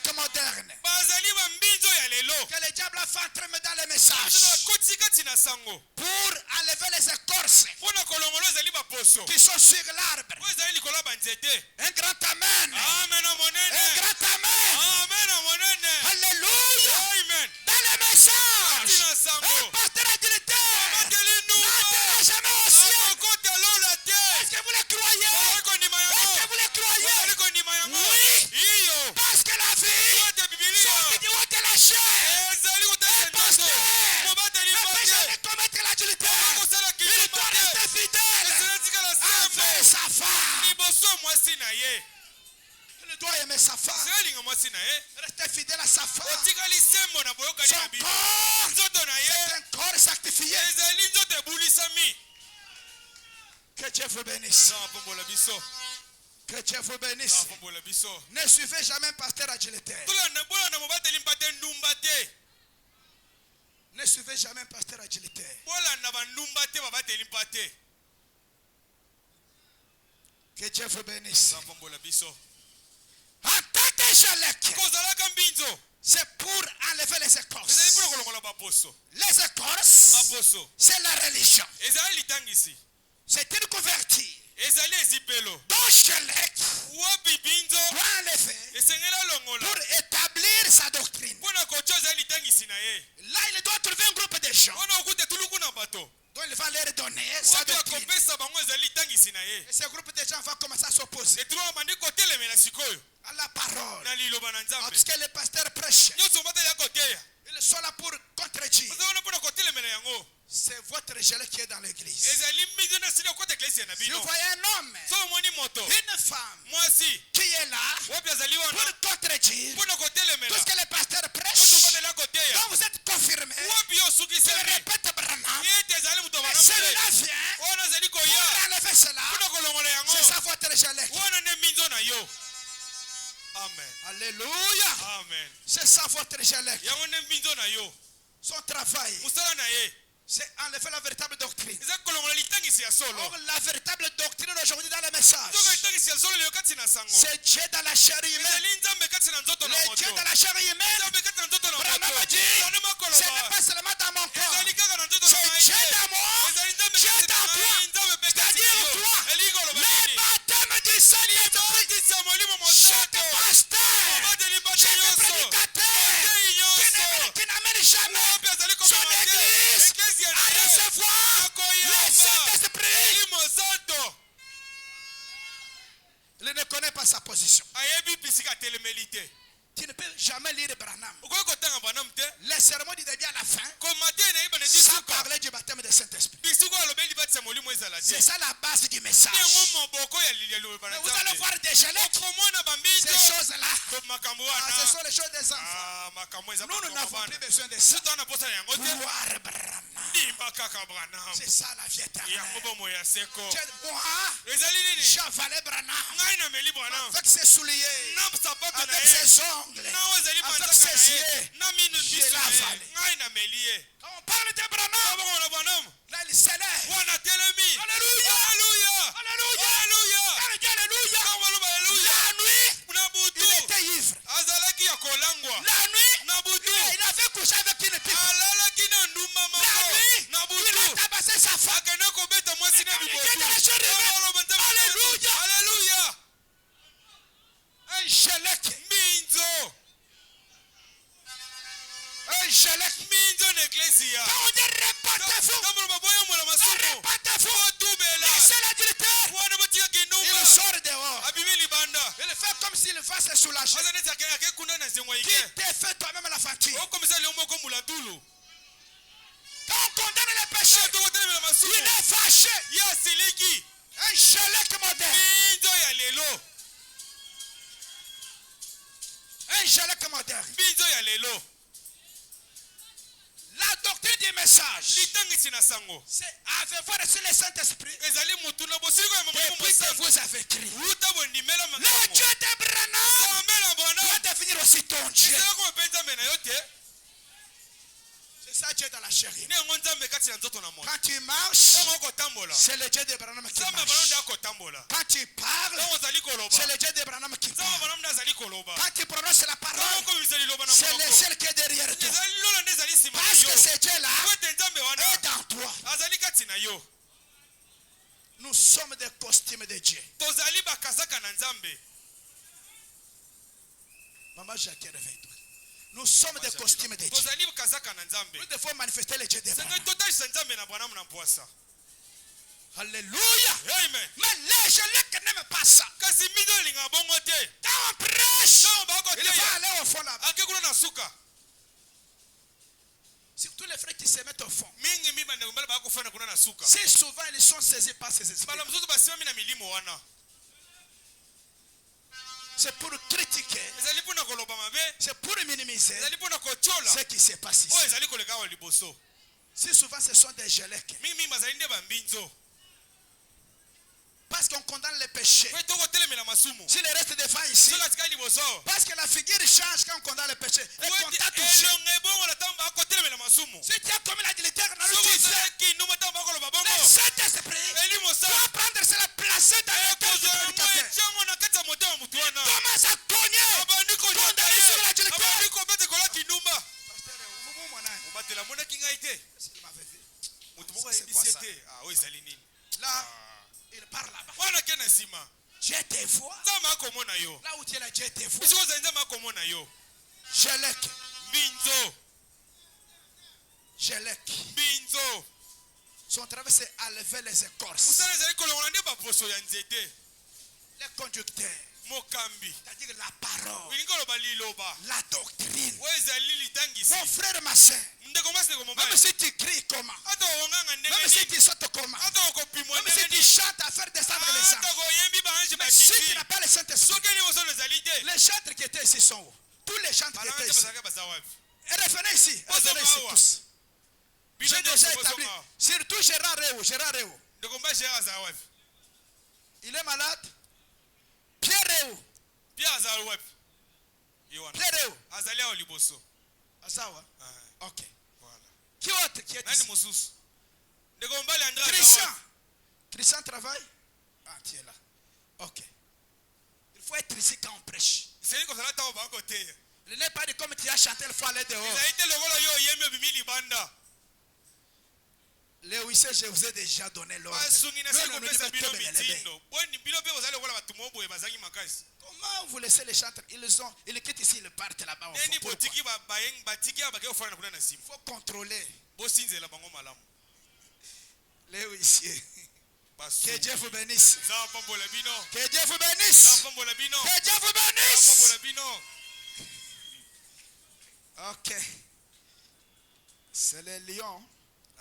Echelec moderne. bazali ba mbinzo ya lelo Que le diable a fait entrer dans les messages. kotikati na sango Pour enlever les écorces mpona kolongola ezali baposo qui sont sur l'arbre. oyo ezali likolo ya banzete. Un grand amen. Amen Un monene. grand amen. Amen monene. Alléluia. Amen. Dans les messages. Tina sango. Un pasteur agilitaire Amateli numba. n'entrera jamais au ciel. Akokote lola te. Est-ce que vous le croyez? Ozali kondima Est-ce que yango. vous le croyez? Ozali kondima yango. Oui. Iyo. Parce que la vie Ote bibilia. sortit du haut de la chair. Ezali kotesa Pasteur nzoto. Mobateli ne peut pate. jamais commettre l'adultère. Akosala Il doit kituma te. rester fidèle Ezala tikala envers sembo. sa femme. Liboso mwasi na ye. Il doit aimer sa femme. Selinga mwasi na ye. Rester fidèle à sa femme. Otikali sembo na boyokani Son na bino. corps, Nzoto na ye. c'est un corps sanctifié. Ezali nzoto ebulisami. Que Dieu vous bénisse. Na apombola biso. Que Dieu vous Na bénisse. apombola biso. Ne suivez jamais un pasteur agilitaire. Bolanda mobateli mpate ndumba te. Ne suivez jamais un pasteur agilitaire. Bolanda bandumba te babateli mpate. Que Dieu vous bénisse. Na apombola biso. En tant qu'Échelec, Kozalaka mbinzo. c'est pour enlever les Ezali écorces. mpona kolongola baposo. Les écorces, Baposo. c'est la religion. Ezali litangisi. C'est une couverture. Ezali ezipelo. Donc Échelec Wapi binzo. doit enlever Esengela longola. pour établir sa doctrine. Mpona kotia ezali litangisi na ye. Là, il doit trouver un groupe de gens Mpona okute tuluku na bato. dont il va leur donner sa Wapi doctrine. akopesa bango ezali litangisi na ye. Et ce groupe de gens va commencer à s'opposer Etuluka bandi kotelemela sikoyo. à la parole. Na liloba na nzambe. Parce que les pasteurs prêchent. Nyonso bateli akoteya. Ils sont là pour contredire. Oza wana mpona kotelemela yango. C'est votre Échelec qui est dans l'église. Ezali mbinzo na sili okota eklesi na Si bino. vous voyez un homme, So omoni moto. une femme Mwasi. qui est là Wapi azali wana. pour contredire Mpona kotelemela. tout ce que les pasteurs Nyonso prêchent, bateli akoteya. dont vous êtes confirmés, Wapi yo je osukisami. le répète, Branham, Ete ezali moto et bana celui-là mpe. vient Wana azali pour koya. enlever cela. Mpona kolongola yango. C'est ça votre Échelec. Wana nde mbinzo na yo. Amen. Alléluia. Amen. C'est ça votre Échelec. Yango nde mbinzo na yo. Son travail, Mosala na ye. c'est enlever la véritable doctrine. Eza kolongola litangisi ya solo. Or, la véritable doctrine aujourd'hui dans le message, Toka litangisi ya solo leo kati na sango. c'est Dieu dans la chair humaine. Ezali nzambe kati na nzoto na Le moto. Dieu dans la chair humaine, Nzambe kati na nzoto na Branham moto. dit, Zane ce makoloba. n'est pas seulement dans mon corps, Ezali kaka na nzoto na c'est ngai Dieu te. dans moi, Ezali nzambe Dieu kati na dans toi. ngai, nzambe pe kati na C'est-à-dire yo. toi, Elingi koloba le nini? baptême du Saint-Esprit. Batisa molimo Chaque mosato. pasteur, Obateli bate chaque nyonso. prédicateur Batei nyonso. qui n'amène jamais Wapi azali son komema te. église Eklesi à na ye. recevoir le Akoyamba. Saint-Esprit, Elimo santo. il ne connaît pas sa position. Ayebi pisika atelemeli te. Tu ne peux jamais lire Branham. Okoki kotanga Branham te. Les cérémonies du début à la fin, Komate na ye bana sans disuka. parler du baptême du Saint-Esprit. Bisuka alobeli batisa molimo ezala te. C'est ça la base du message. Yango moboko ya liloba na Mais vous allez nzambe. voir des Échelec, Okomona bambinzo. ces choses-là. Makambo Ah, ce wana. sont les choses des enfants. Ah, makambo eza Nous, nous makambo n'avons bana. plus besoin de ça. Sito ana posa na yango te. Voir Branham. Dimba kaka Branham. C'est ça la vie Yango éternelle. bomo ya seko. Moi, Ezali nini? j'avalais Branham Ngai na meli Branham. avec ses souliers, Na sapato na avec ye. ses ongles. Na ezali Avec banzaka ses na ye. yeux. Na minu Je biso l'ai na ye. avalé. Ngai na meli ye. Quand on parle de Branham, Bongo na Branham. là il s'élève. Wana telemi. Alléluia. Alléluia. Alléluia. Alléluia. Quand il dit Alléluia, Kama baloba alléluia. la nuit, Na butu. il était ivre. Azalaki ya kolangwa. La nuit, Na butu. il avait couché avec une pipe. Alalaki na ndumba La moko. nuit, Na il a butu. tabassé sa femme. Akende kobeta mwasi na Il bibotu. était dans la chambre humaine. Alléluia. Alléluia. Un Échelec. Mbinzo. Un Échelec. Mbinzo na eklesia. Quand on dit répandez-vous, Kambo baboya mola masumo. répandez-vous. Otubela. Laissez la directeur. Wana botika Il kinumba. sort dehors. Abimi libanda. Il fait comme s'il va se soulager. Aza neti akekunda na zengwa Qui ike. t'est fait toi-même la fatigue. Okomisa leo moko mulatulu. Quand on condamne les péchés, Sasa tokotelemela il masumo. est fâché. Ya siliki. Un Échelec moderne. Mbinzo ya lelo. Un Échelec moderne. Mbinzo ya lelo. La doctrine du message, Litangisi na sango. c'est avez-vous reçu le Saint-Esprit Ezali mutu na bosiko ya mama depuis que mosantu. vous avez crié. Ruta bondimela Le makambo. Dieu d'Abraham Sambela doit bona. devenir aussi ton Dieu. Ezala ko penza mena yote. C'est ça Dieu dans la chair. Ne ngo nzambe kati na nzoto na moto. Quand tu marches, Ngo ko tambola. c'est le Dieu d'Abraham qui Nzambe marche. balonda ko tambola. Quand tu parles, Ngo zali ko c'est le Dieu d'Abraham qui nzambe parle. bana mna azali koloba Quand tu prononces la parole, ntango okomisa liloba na c'est le monoko ciel qui est derrière toi. ezali lola nde ezali nsima na Parce que yo ce Dieu-là po ete nzambe wana est dans toi. azali kati na yo. Nous sommes des costumes de Dieu. tozali bakazaka na nzambe. Maman Jacques, réveille-toi. Nous sommes des costumes de Dieu. tozali bakazaka na nzambe. Nous devons manifester le Dieu d'Abraham. senge totalisa nzambe na bwana mna mpwasa. Alléluia. Amen. Mais les gens qui n'aiment pas ça, kasi mido elinga bongo te. quand on prêche, ntango bakoteya il va aller au fond là-bas. ake kuna na suka. Surtout les frères qui se mettent au fond. mingi mi bandeko mbala bakofanda kuna na suka. Si souvent ils sont saisis par ces esprits, bala mosusu basimami na milimo wana. c'est pour critiquer, ezali mpona koloba mabe. c'est pour minimiser ezali mpona kochola ce qui se passe ici. oyo ezali koleka awa liboso. Si souvent ce sont des gelecs, mingi bazali nde bambinzo parce qu'on condamne les péchés. po tokotelemela masumu. Si les restes devant ici, soki atikali liboso parce que la figure change quand on condamne les péchés. Et po qu'on ete t'a touché. elongo ebongo na ntango bakotelemela masumu. Si tu as commis l'adultère dans le soki Christ, ozalaki ndumba ntango bakoloba le bongo Saint-Esprit eli mosala doit prendre cela, placer dans le cœur du ekozwa yango prédicateur. etiango na kati ya motema mutu wana. Commence à cogner. abandi Condamné sur l'adultère. abandi kobete kolaki ndumba. Pasteur, vous m'en obatela amonaki ngai te. motu moko C'est quoi ayebisi ça? ete oyo ezali nini. Là, il part là-bas. wana ke na nsima Dieu te voit. nzambe akomona yo. Là où tu es là, Dieu te voit. bisiko ozali nzambe akomona yo. Jelek, mbinzo Jelek. mbinzo Son travail, c'est à lever les écorces. mosala ezali kolongola nde baposo ya nzete. Les conducteurs. mokambi C'est-à-dire la parole, olingi oloba liloba la doctrine. oyo ezali litangisi. Mon frère, ma soeur, ndeko mwasi ndeko mobali même si tu cries comment, ata okonganga ndenge même si nini tu sautes comment, ata okopimwa même si ndenge tu nini chantes à faire descendre les ata anges, koyembi baange mais si tu bakiti n'as pas le Saint-Esprit, soki liboso ezali te les chantres qui étaient ici sont où? Tous les chantres qui balanga étaient te ici. bazalaka baza wapi. Et revenez ici, revenez ici tous. J'ai déjà établi, surtout Gérard Réou. ndeko mba gérard azala wapi. Il est malade. Pierre Réou. pia azala wapi. ye wana Pierre Réou. azali awa liboso. Asawa. Ah, Ok. voilà. Qui autre qui est nani ici? mosusu. ndeko mbali andre azala Christian. wapi. Christian travaille? Ah, tu es là. Ok. Il faut être ici quand on prêche. ezali kozala ntango bakoteya. Il n'est pas dit comme tu as chanté, il faut aller dehors. ezali te lokolo yo oyembi obimi libanda. Les huissiers, je vous ai déjà donné l'ordre. basungi nasali Nous, nous kopesa nous bino mettons belelebe. mitindo boni bino mpe bozali lokola bato mo boye bazangi makasi. Comment vous laissez les chantres? Ils quittent ici, ils partent là-bas. au fond. neni Pourquoi? botiki batiki awa bake kofana na kuna na nsima. Il faut contrôler bosinzela bango malamu. les huissiers. Que basungi Dieu vous bénisse. nzambe apambola bino. Que Dieu vous nzambe bénisse. apambola bino. Que Dieu vous nzambe bénisse. apambola bino. Ok. C'est les lions,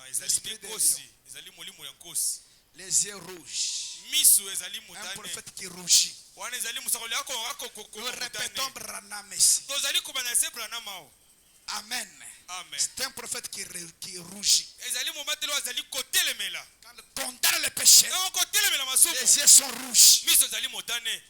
Ah, ezali L'esprit nde de nkosi ezali molimo ya nkosi. les yeux rouges. miso ezali Un motane prophète qui rougit. wana ezali mosakoli Nous répétons akokokotane. Branham ici. tozali kobanda se branama awa. Amen. amen. C'est un prophète qui rougit. ezali mobateli oyo azali kotelemela. Quand il condamne le péché, ntango kotelemela masumu les yeux sont rouges. miso ezali motane.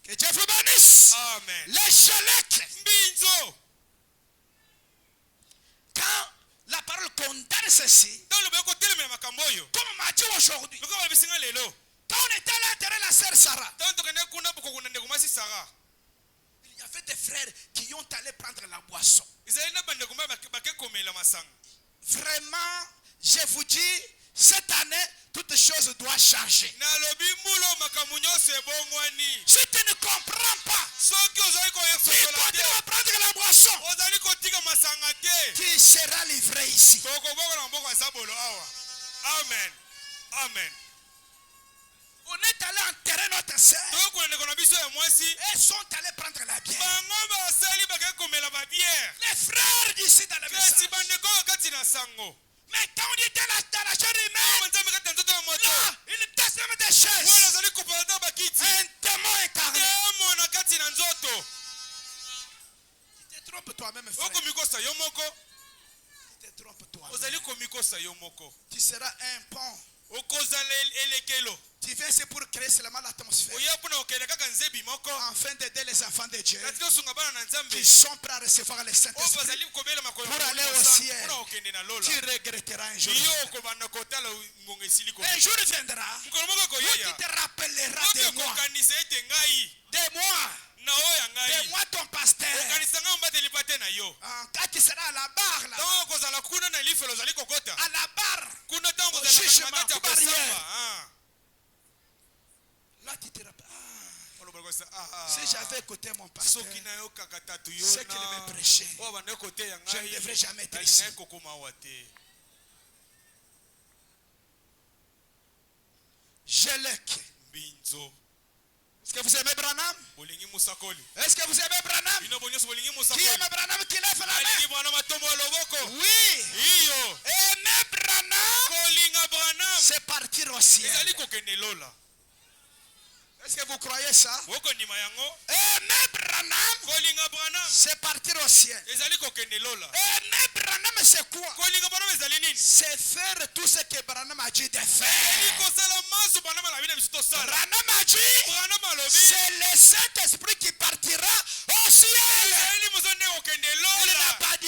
Que Dieu vous bénisse. amen. Les Chalèques, mbinzo quand la parole condamne ceci, ntango loboya kotelemela makambo oyo comme on m'a dit aujourd'hui, lokola balebisinga lelo quand on était là derrière la sœur Sarah, ntango tokende kuna bokokunda ndeko mwasi sara il y avait des frères qui ont allé prendre la boisson. ezali na bandeko mba bakekomela masanga. Vraiment, je vous dis, cette année, toutes choses doivent changer. nalobi mbulo makambo nyonso ebongwani. Si tu ne comprends pas, soki ozali tu koyesosola continues te à prendre la boisson, ozali kotika masanga te tu seras livré ici. tokobokola maboko ya zabolo awa. amen. amen. On est allé enterrer notre sœur. tokokola ndeko na biso ya mwasi Ils sont allés prendre la bière. bango basali bakekomela babiere Les frères d'ici dans le kasi message. bandeko oyo kati na sango. Mais quand on était là dans la chair humaine, nzambe kati na nzoto ya moto là, il teste même des wana chaises. azali kopala ta bakiti Un démon incarné. demo na kati na nzoto. Tu te trompes toi-même, frère. okomikosa yo moko Tu te trompes toi-même. ozali komikosa yo moko. Tu seras un pont. okozala elekelo Tu viens ici pour créer seulement l'atmosphère. oya mpona kokende kaka nzebi moko Afin d'aider les enfants de Dieu kati tosunga bana na nzambe qui sont prêts à recevoir le oyo Saint-Esprit. bazali kobela makolo Pour aller au mpona ciel. kokende na lola. Tu regretteras un jour. yo okobanda kotala ngonga esili Un jour viendra mokolo moko où tu koyeya te rappelleras de Si j'avais écouté mon pasteur, ce qu'il me prêchait, je ne devrais jamais être ici. Jelek. Est-ce que vous aimez Branham? Est-ce que vous aimez Branham? Qui aime Branham qui lève la main? Oui. Aimer Branham, c'est partir au ciel. Est-ce que vous croyez ça? Aimer Branham, c'est partir au ciel. Aimer Branham, c'est quoi? C'est faire tout ce que Branham a dit de faire. Branham a dit, c'est le Saint-Esprit qui partira au ciel. Il n'a pas dit,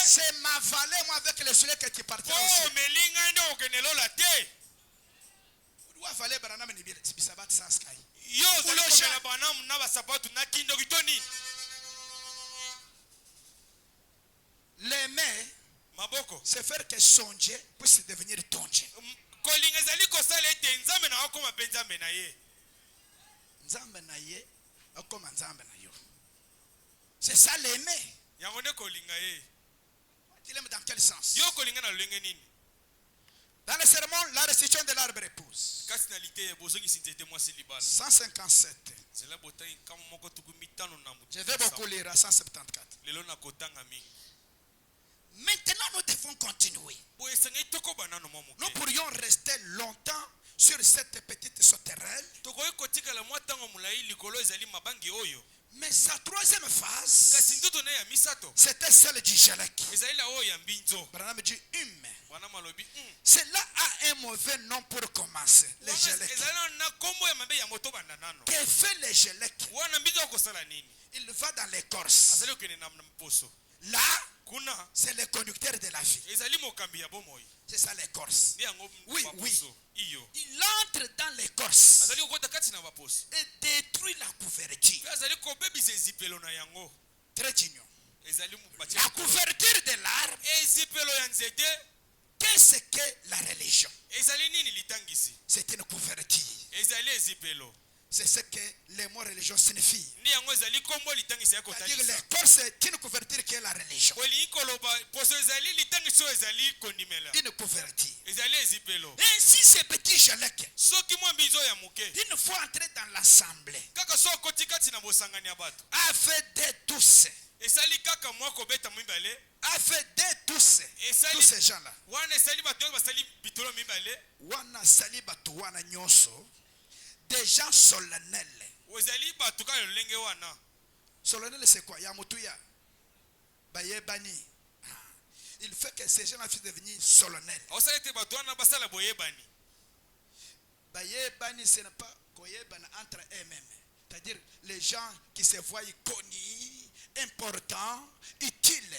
c'est ma vallée, moi avec le soleil qui partira au ciel. L'aimer, c'est faire que son Dieu puisse devenir ton Dieu. C'est ça l'aimer. Tu l'aimes dans quel sens? Dans le sermon, la restitution de l'arbre épouse. 157. Je vais beaucoup lire à 174. Maintenant, nous devons continuer. Nous pourrions rester longtemps sur cette petite sauterelle. Mais sa troisième phase, c'était celle du Jelek. Branham dit humain. Cela a un mauvais nom pour commencer. Le Jelek. Que fait le Jelek? Il va dans l'écorce. Là, c'est le conducteur de la vie. C'est ça l'écorce. Oui, oui. Il entre dans l'écorce et détruit la couverture. Très ignorant. La couverture de l'arbre, qu'est-ce que la religion? C'est une couverture. C'est ce que les mots religion signifient. C'est-à-dire l'écorce est une couverture qui est la religion. Une couverture. Ainsi ces petits Jelek, une fois entré dans l'assemblée, avaient tous ces gens-là. Des gens solennels. Solennel, c'est quoi? Yamutouya. Bayebani. Il fait que ces gens-là puissent devenir solennels. Bayebani, ce n'est pas Koyebana entre eux-mêmes. C'est-à-dire les gens qui se voient connus, importants, utiles.